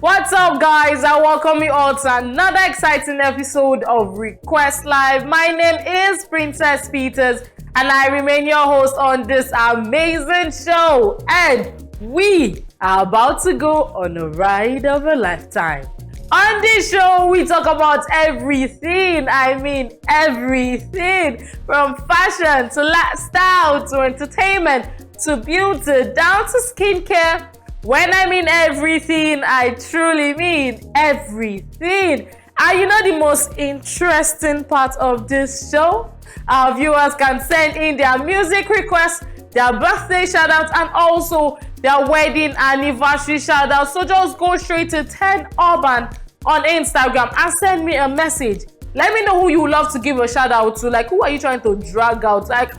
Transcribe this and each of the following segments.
What's up, guys? I welcome you all to another exciting episode of Request Live. My name is Princess Peters, and I remain your host on this amazing show. And we are about to go on a ride of a lifetime. On this show, we talk about everything. I mean, everything from fashion to lifestyle to entertainment to beauty down to skincare. When I mean everything, I truly mean everything. And you know the most interesting part of this show? Our viewers can send in their music requests, their birthday shoutouts, and also their wedding anniversary shoutouts. So just go straight to 10 Urban on Instagram and send me a message. Let me know who you would love to give a shout out to. Like, who are you trying to drag out? Like,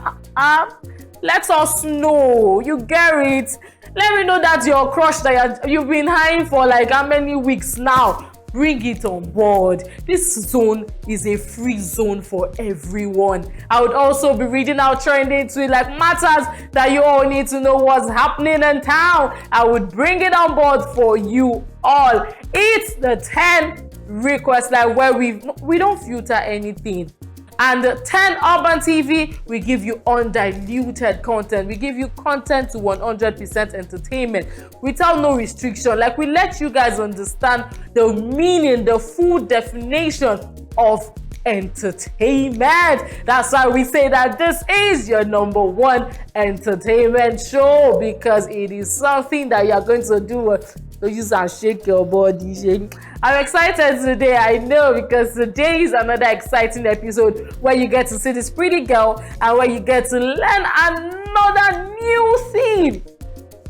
let us know. You get it? Let me know that your crush that you've been hiding for like how many weeks now. Bring it on board. This zone is a free zone for everyone. I would also be reading out trending tweets like matters that you all need to know what's happening in town. I would bring it on board for you all. It's the 10 requests like where we don't filter anything. And 10 Urban TV, we give you undiluted content. We give you content to 100% entertainment without no restriction. Like, we let you guys understand the meaning, the full definition of entertainment. That's why we say that this is your number one entertainment show, because it is something that you're going to do. Don't use and shake your body. I'm excited today, I know, because today is another exciting episode where you get to see this pretty girl and where you get to learn another new thing.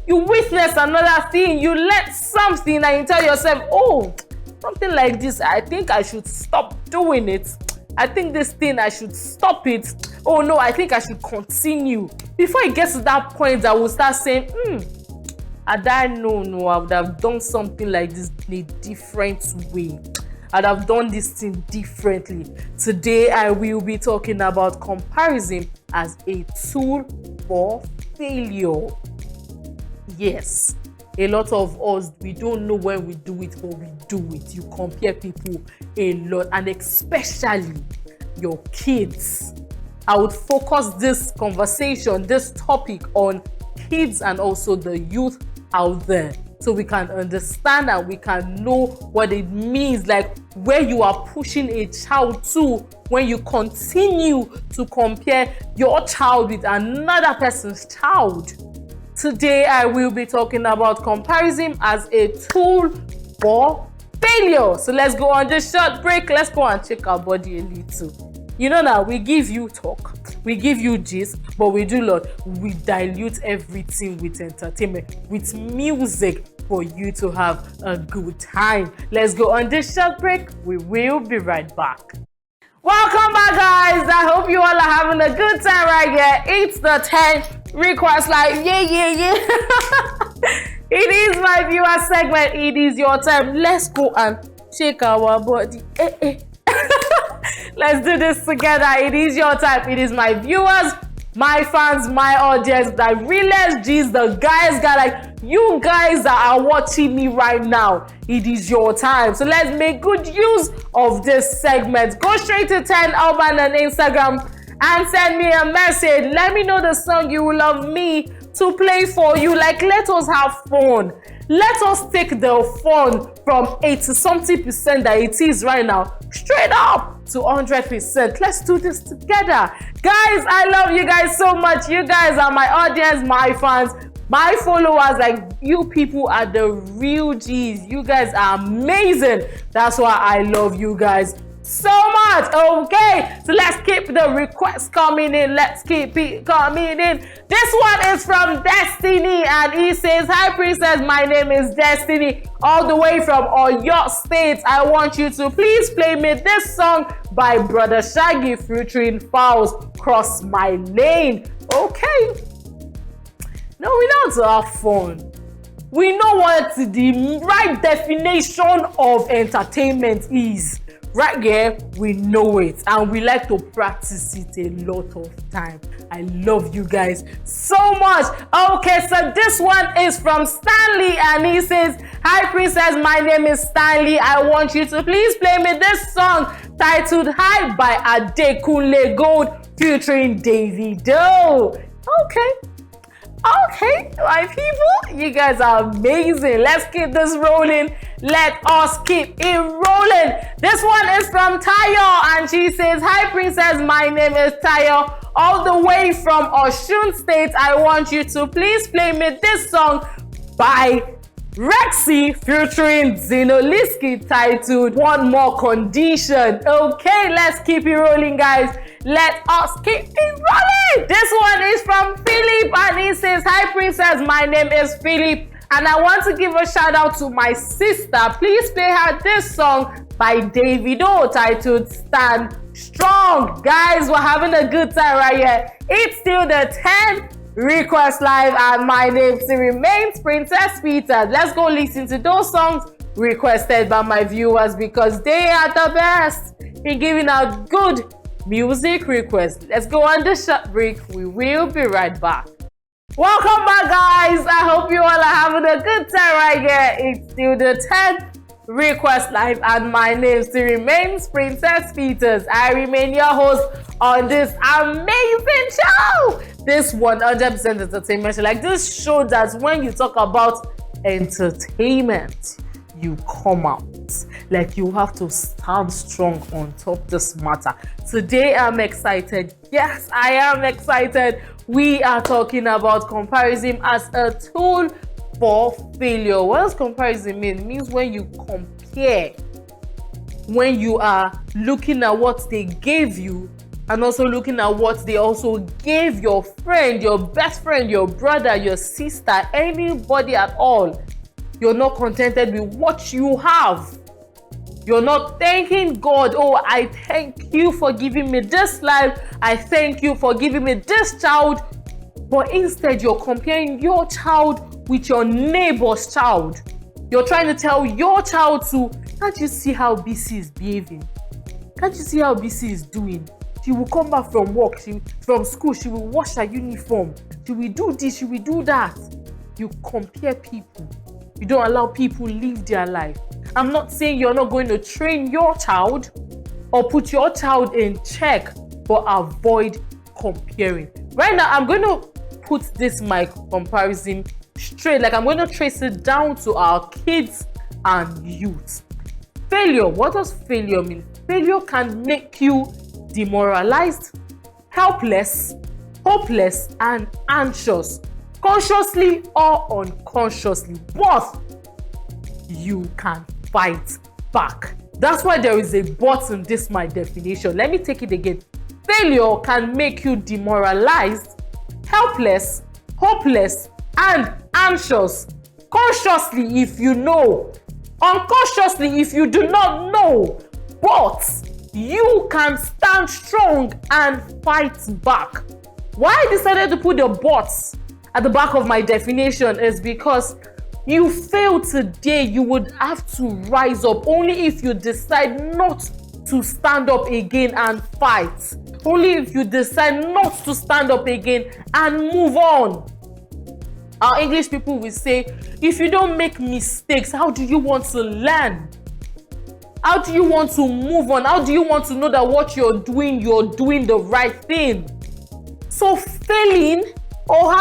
You witness another thing, you learn something, and you tell yourself, oh, something like this, I think I should stop doing it. I think this thing, I should stop it. Oh no, I think I should continue. Before it gets to that point, I will start saying, I would have done something like this in a different way. I'd have done this thing differently. Today, I will be talking about comparison as a tool for failure. Yes, a lot of us, we don't know when we do it, but we do it. You compare people a lot, and especially your kids. I would focus this conversation, this topic on kids and also the youth out there, so we can understand and we can know what it means, like where you are pushing a child to when you continue to compare your child with another person's child. Today, I will be talking about comparison as a tool for failure. So let's go on this short break. Let's go and check our body a little. You know now, we give you talk, we give you gist, but we do lot. We dilute everything with entertainment, with music for you to have a good time. Let's go on this short break. We will be right back. Welcome back, guys. I hope you all are having a good time right here. It's the 10 request live. Yeah. It is my viewer segment. It is your time. Let's go and shake our body. Let's do this together. It is your time. It is my viewers, my fans, my audience, the realest G's, the guys got like you guys that are watching me right now. It is your time. So let's make good use of this segment. Go straight to 10 Urban on Instagram and send me a message. Let me know the song you will love me to play for you. Like, let us have fun. Let us take the fun from 80-something% that it is right now straight up to 100%. Let's do this together. Guys, I love you guys so much. You guys are my audience, my fans, my followers. Like, you people are the real G's. You guys are amazing. That's why I love you guys so much. Okay, so let's keep the requests coming in. Let's keep it coming in. This one is from Destiny, and he says, hi Princess, my name is Destiny, all the way from Oyo State. I want you to please play me this song by Brother Shaggy featuring Fowls, Cross My Lane. Okay, no, we know to have fun. We know what the right definition of entertainment is. right here, we know it and we like to practice it a lot of time. I love you guys so much. Okay, so this one is from Stanley and he says, "Hi Princess, my name is Stanley. I want you to please play me this song titled Hi by Adekunle Gold featuring Davido." Okay, my people, you guys are amazing. Let's keep this rolling. Let us keep it rolling. This one is from Tayo and she says, "Hi Princess, my name is Tayo. All the way from Osun State, I want you to please play me this song by Rexy featuring Zinoliski titled One More Condition." Okay, let's keep it rolling, guys. Let us keep it rolling. This one is from Philip and he says, "Hi Princess, my name is Philip and I want to give a shout out to my sister. Please play her this song by Davido titled Stand Strong." Guys, we're having a good time right here. It's still the 10th Request Live and my name still remains Princess Peters. Let's go listen to those songs requested by my viewers because they are the best in giving out good music requests. Let's go on the short break. We will be right back. Welcome back, guys. I hope you all are having a good time right here. It's still the 10th Request Live and my name still remains Princess Peters. I remain your host on this amazing show. This 100% entertainment show. Like this show that when you talk about entertainment, you come out. Like you have to stand strong on top this matter. Today I'm excited. Yes, I am excited. We are talking about comparison as a tool for failure. What does comparison mean? It means when you compare, when you are looking at what they gave you and also looking at what they also gave your friend, your best friend, your brother, your sister, anybody at all. You're not contented with what you have. You're not thanking God. "Oh, I thank you for giving me this life. I thank you for giving me this child." But instead, you're comparing your child with your neighbor's child. You're trying to tell your child to, "Can't you see how BC is behaving? Can't you see how BC is doing? She will come back from work, from school, she will wash her uniform. She will do this, she will do that." You compare people. You don't allow people live their life. I'm not saying you're not going to train your child or put your child in check, but avoid comparing. Right now, I'm going to put this my comparison straight. Like I'm going to trace it down to our kids and youth. Failure. What does failure mean? Failure can make you demoralized, helpless, hopeless, and anxious, consciously or unconsciously. But you can fight back. That's why there is a but in this my definition. Let me take it again. Failure can make you demoralized, helpless, hopeless, and anxious. Consciously if you know, unconsciously if you do not know, but you can stand strong and fight back. Why I decided to put the buts at the back of my definition is because you fail today, you would have to rise up only if you decide not to stand up again and fight. Only if you decide not to stand up again and move on. Our English people will say, if you don't make mistakes, how do you want to learn? How do you want to move on? How do you want to know that what you're doing the right thing? So failing or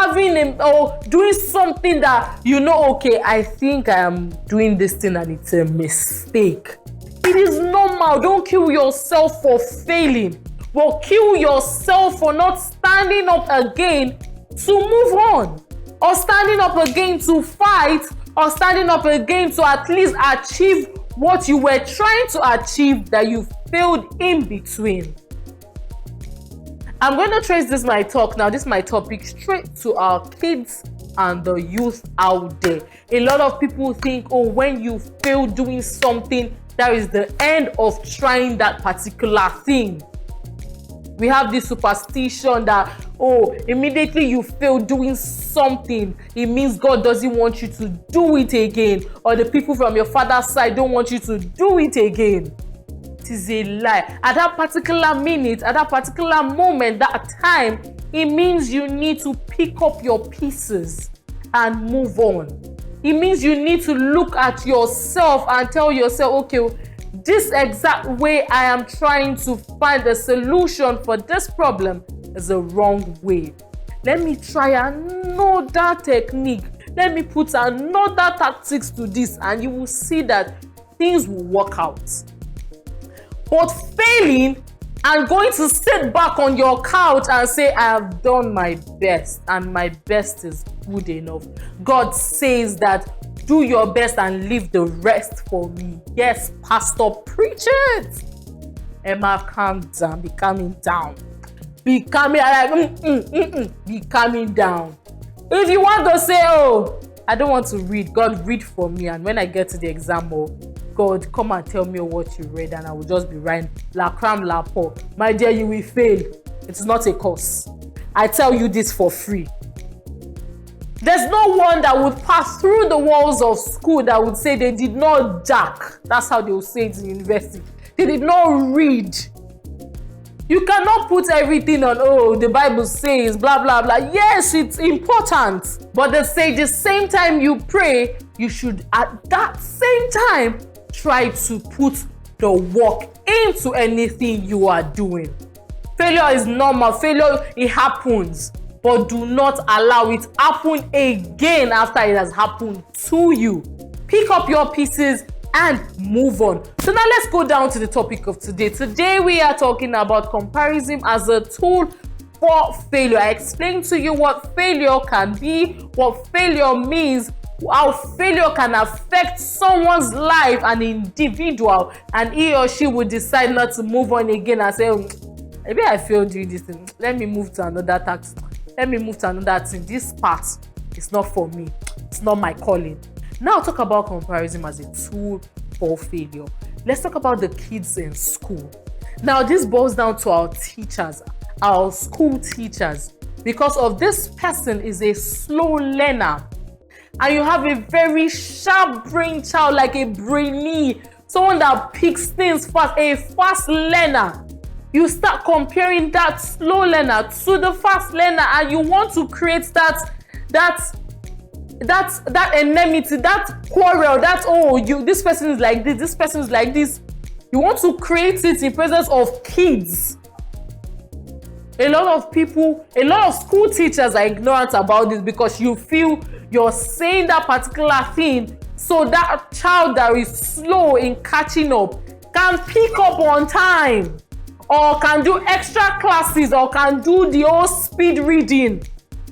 or doing something that you know, okay, I think I am doing this thing and it's a mistake. It is normal. Don't kill yourself for failing, but kill yourself for not standing up again to move on, or standing up again to fight, or standing up again to at least achieve what you were trying to achieve that you failed in between. I'm going to trace this my topic straight to our kids and the youth out there. A lot of people think, oh, when you fail doing something, that is the end of trying that particular thing. We have this superstition that, oh, immediately you fail doing something, it means God doesn't want you to do it again, or the people from your father's side don't want you to do it again. It is a lie. At that particular minute, at that particular moment, that time, it means you need to pick up your pieces and move on. It means you need to look at yourself and tell yourself, okay, this exact way I am trying to find a solution for this problem is the wrong way. Let me try another technique. Let me put another tactics to this, and you will see that things will work out. But failing and going to sit back on your couch and say, I have done my best and my best is good enough. God says that do your best and leave the rest for me. Yes, Pastor, preach it. Emma, calm down. Be calming down. Be calming down. If you want to say, oh, I don't want to read, God, read for me. And when I get to the exam, oh, God, come and tell me what you read, and I will just be writing, la cram, la po. My dear, you will fail. It's not a course. I tell you this for free. There's no one that would pass through the walls of school that would say they did not jack. That's how they will say it in university. They did not read. You cannot put everything on, oh, the Bible says, blah, blah, blah. Yes, it's important. But they say the same time you pray, you should at that same time try to put the work into anything you are doing. Failure is normal. Failure, it happens. But do not allow it happen again after it has happened to you. Pick up your pieces and move on. So now let's go down to the topic of today. Today we are talking about comparison as a tool for failure. I explained to you what failure can be, what failure means, how failure can affect someone's life, an individual, and he or she would decide not to move on again and say, maybe I failed doing this thing. Let me move to another task. Let me move to another thing. This part is not for me. It's not my calling. Now talk about comparison as a tool for failure. Let's talk about the kids in school. Now this boils down to our teachers, our school teachers, because of this person is a slow learner. And you have a very sharp brain child, like a brainy, someone that picks things fast, a fast learner. You start comparing that slow learner to the fast learner, and you want to create that enmity, that quarrel, that, oh, this person is like this person is like this. You want to create it in presence of kids. A lot of people, a lot of school teachers are ignorant about this because you feel you're saying that particular thing so that child that is slow in catching up can pick up on time, or can do extra classes, or can do the whole speed reading.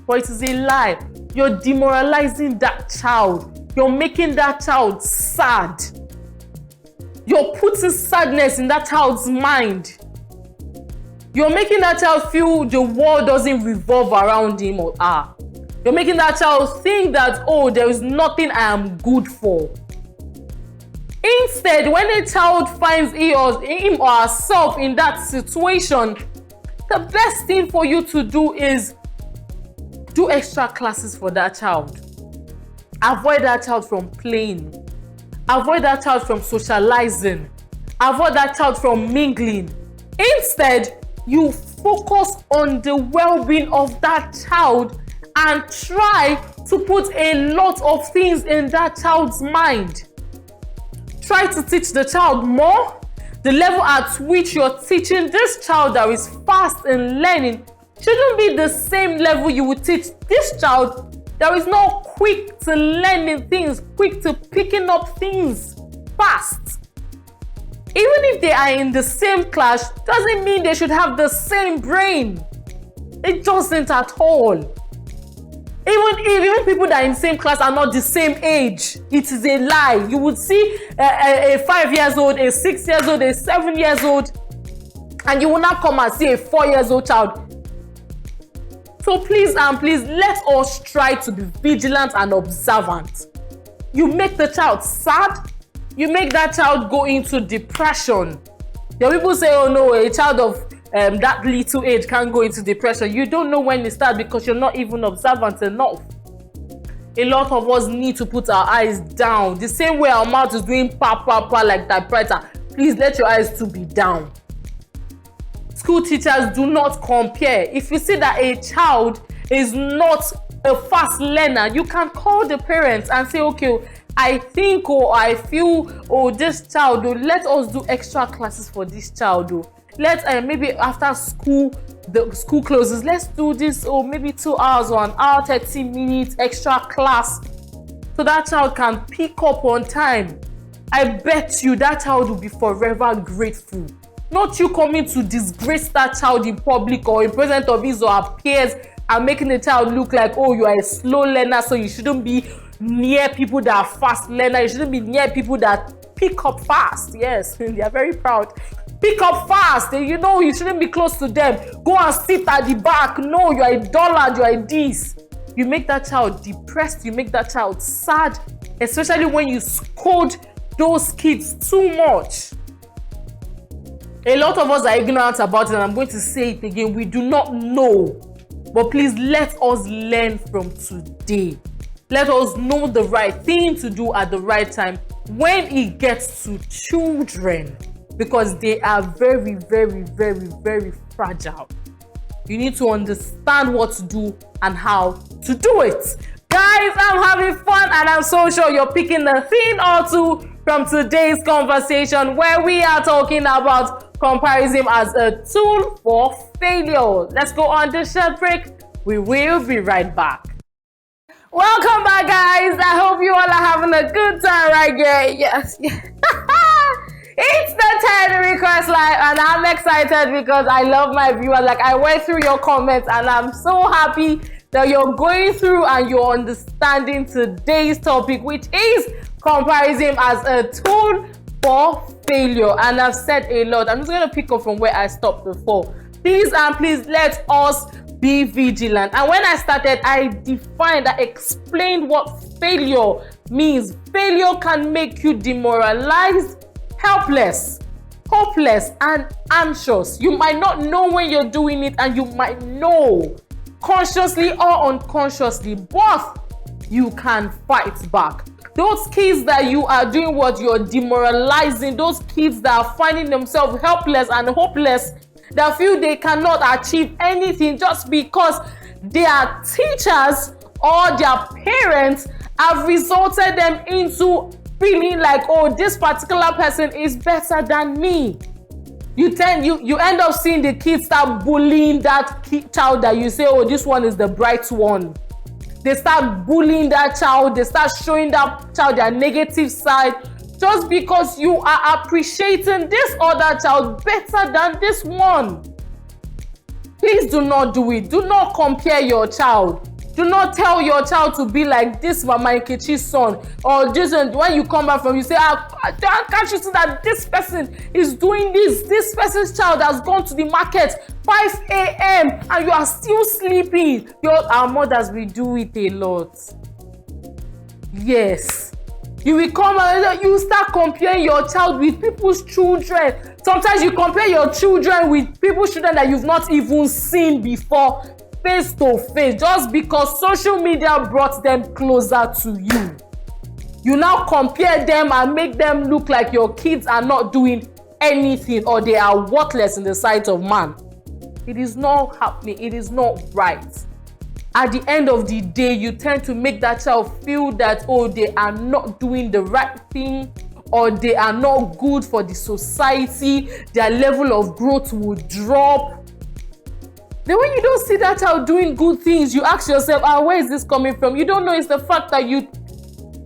But it is a lie. You're demoralizing that child. You're making that child sad. You're putting sadness in that child's mind. You're making that child feel the world doesn't revolve around him or her. You're making that child think that, oh, there is nothing I am good for. Instead, when a child finds him or herself in that situation, the best thing for you to do is do extra classes for that child. Avoid that child from playing. Avoid that child from socializing. Avoid that child from mingling. Instead, you focus on the well-being of that child and try to put a lot of things in that child's mind. Try to teach the child more. The level at which you're teaching this child that is fast in learning shouldn't be the same level you would teach this child that is not quick to learning things, quick to picking up things fast. Even if they are in the same class, doesn't mean they should have the same brain. It doesn't at all. Even people that are in the same class are not the same age, it is a lie. You would see a 5 years old, a 6 years old, a 7 years old, and you will not come and see a 4 years old child. So please and please, let us try to be vigilant and observant. You make the child sad, you make that child go into depression. There are people say, oh no, a child of that little age can't go into depression. You don't know when it starts because you're not even observant enough. A lot of us need to put our eyes down. The same way our mouth is doing pa pa pa like typewriter. please let your eyes to be down. School teachers, do not compare. If you see that a child is not a fast learner, you can call the parents and say, okay, I think or I feel, this child, let us do extra classes for this child. Let's maybe after school, the school closes, let's do this, maybe 2 hours or an hour, 30 minutes extra class, so that child can pick up on time. I bet you that child will be forever grateful. Not you coming to disgrace that child in public or in presence of his or her peers and making the child look like, you are a slow learner, so you shouldn't be near people that are fast learner. You shouldn't be near people that pick up fast. Yes, they are very proud. Pick up fast. You shouldn't be close to them. Go and sit at the back. No, you are a dullard, you are this. You make that child depressed. You make that child sad, especially when you scold those kids too much. A lot of us are ignorant about it, and I'm going to say it again. We do not know. But please let us learn from today. Let us know the right thing to do at the right time when it gets to children, because they are very, very, very, very fragile. You need to understand what to do and how to do it. Guys, I'm having fun, and I'm so sure you're picking a thing or two from today's conversation, where we are talking about comparison as a tool for failure. Let's go on this short break. We will be right back. Welcome back, guys. I hope you all are having a good time right here. Yes. It's the 10 Request Live, and I'm excited because I love my viewers. Like, I went through your comments, and I'm so happy that you're going through and you're understanding today's topic, which is comparison as a tool for failure. And I've said a lot. I'm just going to pick up from where I stopped before. Please let us be vigilant. And when I started, I explained what failure means. Failure can make you demoralized, helpless, hopeless, and anxious. You might not know when you're doing it, and you might know consciously or unconsciously, but you can fight back. Those kids that you are doing what you're demoralizing, those kids that are finding themselves helpless and hopeless, that feel they cannot achieve anything just because their teachers or their parents have resulted them into feeling like, this particular person is better than me. You end up seeing the kids start bullying that child that you say, this one is the bright one. They start bullying that child. They start showing that child their negative side just because you are appreciating this other child better than this one. Please do not do it. Do not compare your child. Do not tell your child to be like this Mama Nkechi's son, or this. And when you come back from, you say, can't you see that this person is doing this? This person's child has gone to the market 5 a.m. and you are still sleeping. Our mothers will do it a lot. Yes. You will come and you start comparing your child with people's children. Sometimes you compare your children with people's children that you've not even seen before, face to face, just because social media brought them closer to you. You now compare them and make them look like your kids are not doing anything, or they are worthless in the sight of man. It is not happening. It is not right. At the end of the day, you tend to make that child feel that, they are not doing the right thing, or they are not good for the society. Their level of growth will drop. Then when you don't see that child doing good things, you ask yourself, where is this coming from? You don't know it's the fact that you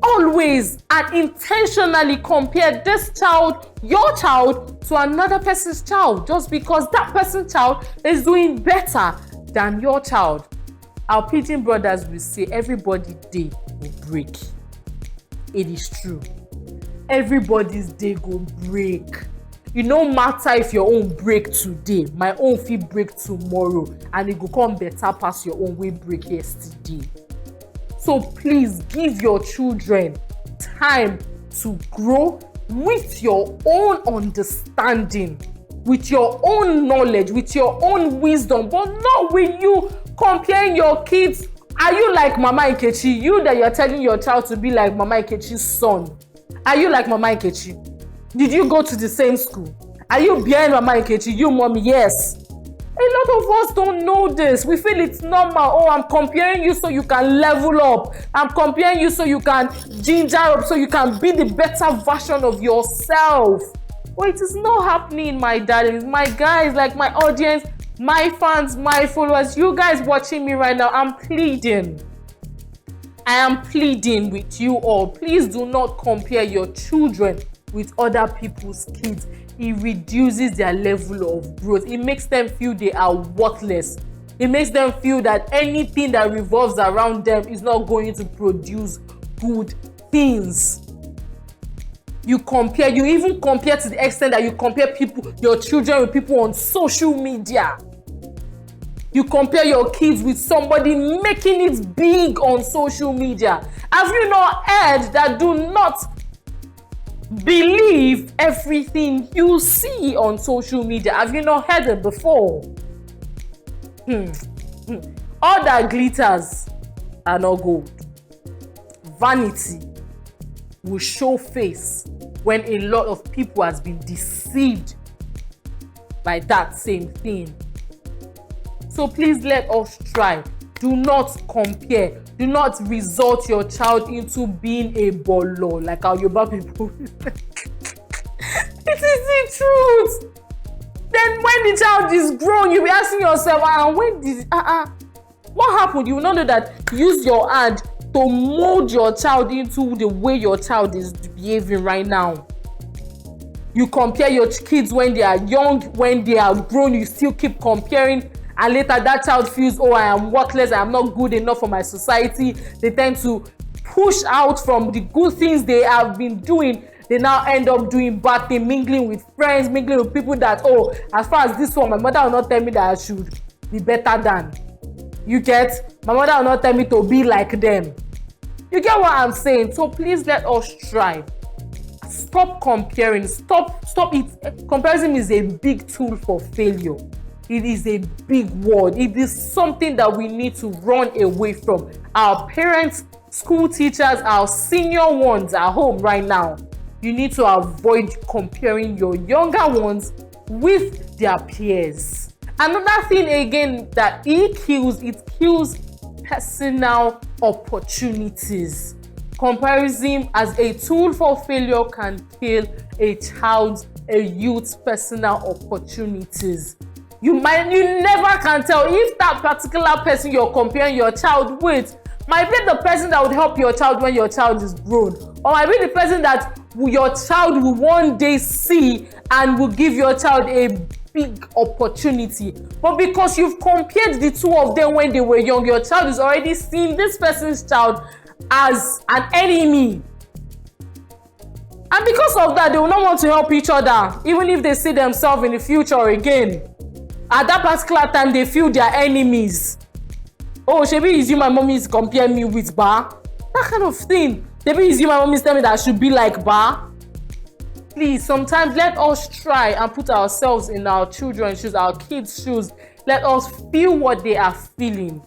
always and intentionally compare this child, your child, to another person's child, just because that person's child is doing better than your child. Our pidgin brothers will say, everybody's day will break. It is true. Everybody's day go break. It no matter if your own break today, my own feel break tomorrow, and it go come better past your own way break yesterday. So please give your children time to grow with your own understanding, with your own knowledge, with your own wisdom, but not with you comparing your kids. Are you like Mama Nkechi? You that you're telling your child to be like Mama Nkechi's son. Are you like Mama Nkechi? Did you go to the same school? Are you behind Mama Nkechi? You, mommy? Yes. A lot of us don't know this. We feel it's normal. Oh, I'm comparing you so you can level up. I'm comparing you so you can ginger up, so you can be the better version of yourself. But it is not happening, my darlings, my guys, like my audience, my fans, my followers, you guys watching me right now. I'm pleading. I am pleading with you all. Please do not compare your children with other people's kids. It reduces their level of growth. It makes them feel they are worthless. It makes them feel that anything that revolves around them is not going to produce good things. You even compare to the extent that you compare your children with people on social media. You compare your kids with somebody making it big on social media. Have you not heard that do not believe everything you see on social media? Have you not heard it before? All that glitters are not gold. Vanity will show face when a lot of people has been deceived by that same thing. So please let us try. Do not compare. Do not result your child into being a bolo like our Yoruba people. It is the truth. Then when the child is grown, you'll be asking yourself, what happened? You will not know that. Use your hand to mold your child into the way your child is behaving right now. You compare your kids when they are young, when they are grown, you still keep comparing. And later that child feels, oh, I am worthless, I am not good enough for my society. They tend to push out from the good things they have been doing. They now end up doing bad things, mingling with friends, mingling with people that, oh, as far as this one, my mother will not tell me that I should be better than. You get? My mother will not tell me to be like them. You get what I'm saying? So please let us try. Stop comparing. Stop it. Comparison is a big tool for failure. It is a big word. It is something that we need to run away from. Our parents, school teachers, our senior ones at home right now, you need to avoid comparing your younger ones with their peers. Another thing again that it kills personal opportunities. Comparison as a tool for failure can kill a youth's personal opportunities. You never can tell if that particular person you're comparing your child with might be the person that would help your child when your child is grown, or might be the person that your child will one day see and will give your child a big opportunity. But because you've compared the two of them when they were young, your child is already seeing this person's child as an enemy. And because of that, they will not want to help each other, even if they see themselves in the future again. At that particular time, they feel they are enemies. Oh, shebi is you my mommy is comparing me with Ba? That kind of thing. Maybe is you my mommy is telling me that I should be like Ba? Please, sometimes let us try and put ourselves in our children's shoes, our kids' shoes. Let us feel what they are feeling.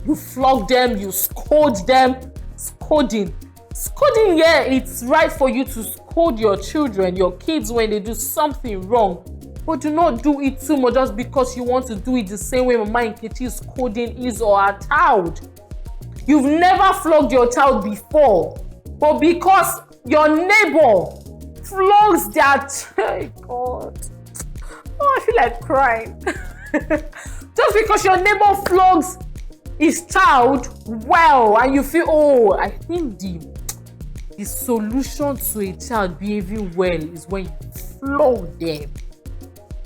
You flog them, you scold them. Scolding, yeah, it's right for you to scold your children, your kids when they do something wrong. But do not do it too much just because you want to do it the same way Mama Nkechi is scolding his or her child. You've never flogged your child before, but because your neighbor flogs their child, God, oh, I feel like crying. Just because your neighbor flogs his child, well, and you feel, oh, I think the solution to a child behaving well is when you flog them.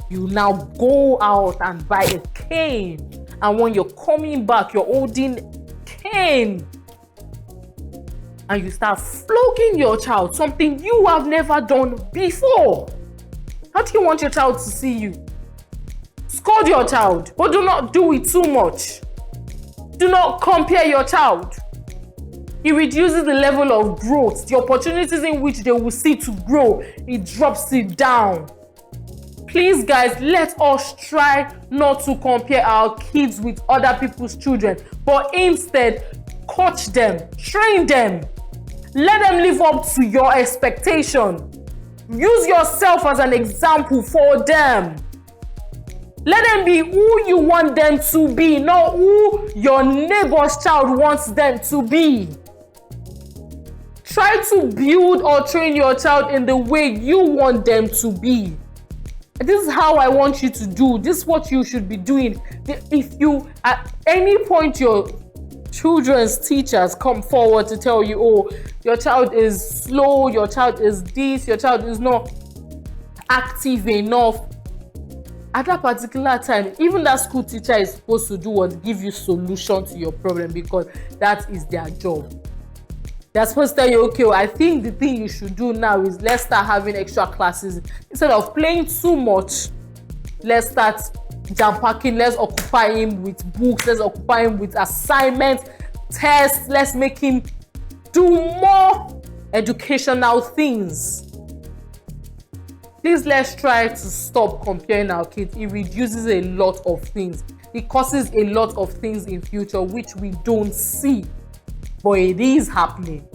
You now go out and buy a cane, and when you're coming back, you're holding cane, and you start flogging your child, something you have never done before. How do you want your child to see you? Scold your child, but do not do it too much. Do not compare your child. It reduces the level of growth. The opportunities in which they will see to grow, it drops it down. Please, guys, let us try not to compare our kids with other people's children, but instead, coach them, train them. Let them live up to your expectation. Use yourself as an example for them. Let them be who you want them to be, not who your neighbor's child wants them to be. Try to build or train your child in the way you want them to be. This is how I want you to do. This is what you should be doing. If you, at any point, your children's teachers come forward to tell you, oh, your child is slow, your child is this, your child is not active enough, at that particular time, even that school teacher is supposed to do what? Give you solution to your problem, because that is their job. They're supposed to tell you, okay, well, I think the thing you should do now is let's start having extra classes. Instead of playing too much, let's start jam-packing. Let's occupy him with books. Let's occupy him with assignments, tests. Let's make him do more educational things. Please, let's try to stop comparing our kids. It reduces a lot of things. It causes a lot of things in future which we don't see. But it is happening.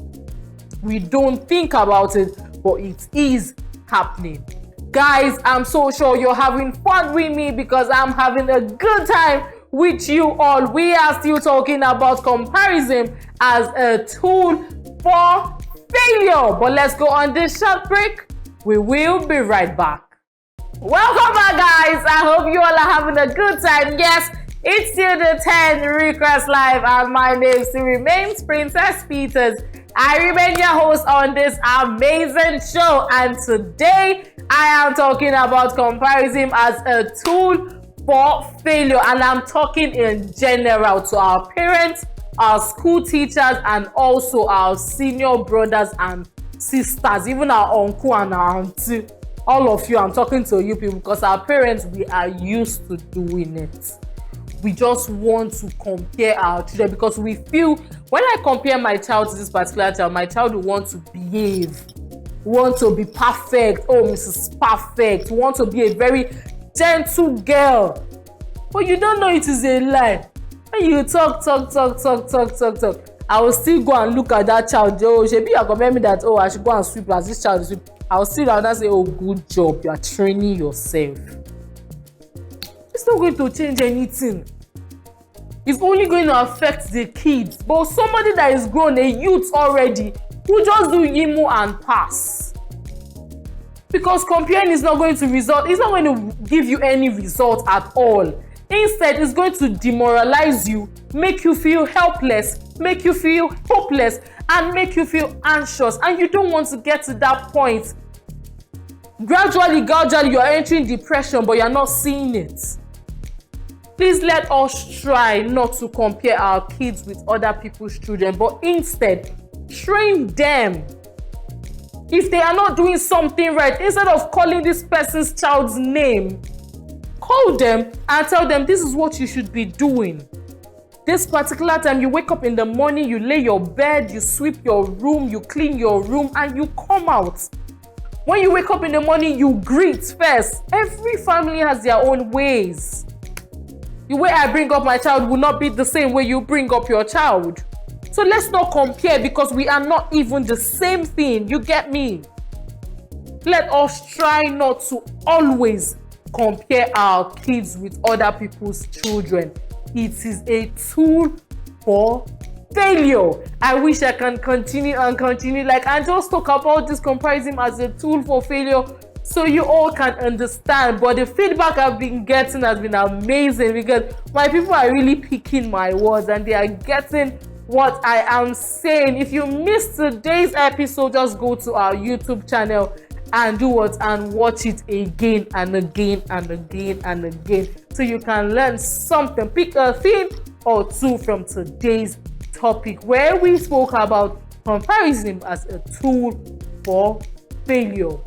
We don't think about it, but it is happening. Guys, I'm so sure you're having fun with me because I'm having a good time with you all. We are still talking about comparison as a tool for failure. But let's go on this short break. We will be right back. Welcome back, guys. I hope you all are having a good time. Yes, it's still the 10 Request Live, and my name still remains Princess Peters. I remain your host on this amazing show, and today I am talking about comparison as a tool for failure, and I'm talking in general to our parents, our school teachers, and also our senior brothers and sisters, even our uncle and our auntie. All of you, I'm talking to you people, because our parents, we are used to doing it. We just want to compare our children because we feel when I compare my child to this particular child, my child will want to behave, want to be perfect. Oh, Mrs. Perfect, want to be a very gentle girl. But you don't know it is a lie. When you talk, I will still go and look at that child. Oh, shebi you compare me that, oh, I should go and sweep as this child is sweep. I will still down and say, oh, good job, you are training yourself. It's not going to change anything. It's only going to affect the kids. But somebody that is grown, a youth already, who just do yimu and pass. Because comparing is not going to result, it's not going to give you any result at all. Instead, it's going to demoralize you, make you feel helpless, make you feel hopeless, and make you feel anxious. And you don't want to get to that point. Gradually, you are entering depression, but you're not seeing it. Please let us try not to compare our kids with other people's children, but instead, train them. If they are not doing something right, instead of calling this person's child's name, call them and tell them this is what you should be doing. This particular time, you wake up in the morning, you lay your bed, you sweep your room, you clean your room, and you come out. When you wake up in the morning, you greet first. Every family has their own ways. The way I bring up my child will not be the same way you bring up your child. So let's not compare because we are not even the same thing. You get me? Let us try not to always compare our kids with other people's children. It is a tool for failure. I wish I can continue and just talk about this comparison as a tool for failure so you all can understand. But the feedback I've been getting has been amazing because my people are really picking my words and they are getting what I am saying. If you missed today's episode, just go to our YouTube channel and do what and watch it again and again and again and again so you can learn something. Pick a theme or two from today's topic where we spoke about comparison as a tool for failure.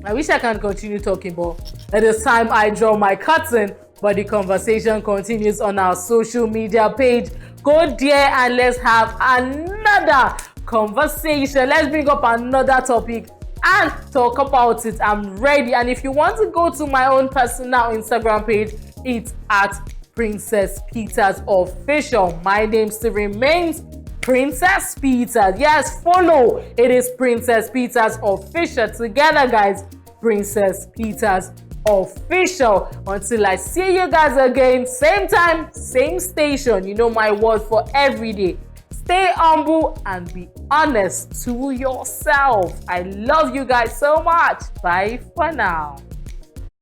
I wish I can continue talking, but at this time I draw my curtain, but the conversation continues on our social media page. Go there and let's have another conversation. Let's bring up another topic and talk about it. I'm ready. And if you want to go to my own personal Instagram page, it's at Princess Peters Official. My name still remains Princess Peters. Yes, follow. It is Princess Peters Official. Together, guys, Princess Peters Official. Until I see you guys again, same time, same station. You know my word for every day. Stay humble and be honest to yourself. I love you guys so much. Bye for now.